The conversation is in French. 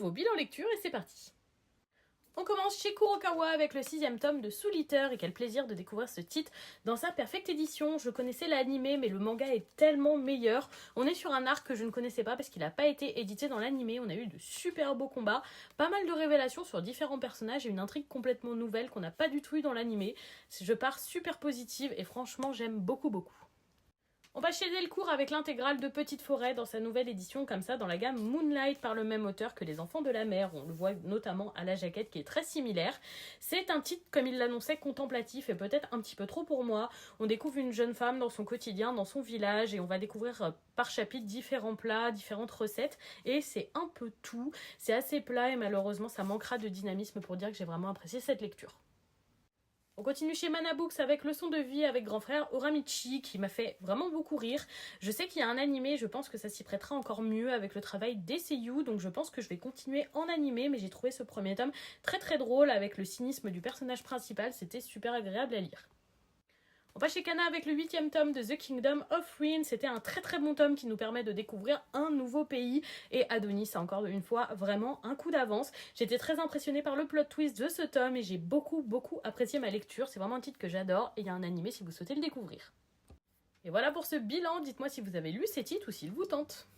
nouveau bilan lecture et c'est parti. On commence chez Kurokawa avec le 6e tome de Soul Eater et quel plaisir de découvrir ce titre dans sa perfecte édition. Je connaissais l'animé mais le manga est tellement meilleur. On est sur un arc que je ne connaissais pas parce qu'il n'a pas été édité dans l'animé. On a eu de super beaux combats, pas mal de révélations sur différents personnages et une intrigue complètement nouvelle qu'on n'a pas du tout eu dans l'animé. Je pars super positive et franchement j'aime beaucoup. On va chez Delcourt avec l'intégrale de Petite Forêt dans sa nouvelle édition, comme ça, dans la gamme Moonlight par le même auteur que Les Enfants de la Mer. On le voit notamment à la jaquette qui est très similaire. C'est un titre, comme il l'annonçait, contemplatif et peut-être un petit peu trop pour moi. On découvre une jeune femme dans son quotidien, dans son village, et on va découvrir par chapitre différents plats, différentes recettes, et c'est un peu tout. C'est assez plat et malheureusement ça manquera de dynamisme pour dire que j'ai vraiment apprécié cette lecture. On continue chez Mana Books avec Leçon de vie avec grand frère Oramichi qui m'a fait vraiment beaucoup rire. Je sais qu'il y a un animé, je pense que ça s'y prêtera encore mieux avec le travail des seiyuu, donc je pense que je vais continuer en animé, mais j'ai trouvé ce premier tome très drôle avec le cynisme du personnage principal, c'était super agréable à lire. On va chez Kana avec le 8e tome de The Kingdom of Ruin. C'était un très bon tome qui nous permet de découvrir un nouveau pays. Et Adonis a encore une fois vraiment un coup d'avance. J'étais très impressionnée par le plot twist de ce tome et j'ai beaucoup apprécié ma lecture. C'est vraiment un titre que j'adore et il y a un animé si vous souhaitez le découvrir. Et voilà pour ce bilan. Dites-moi si vous avez lu ces titres ou s'ils vous tentent.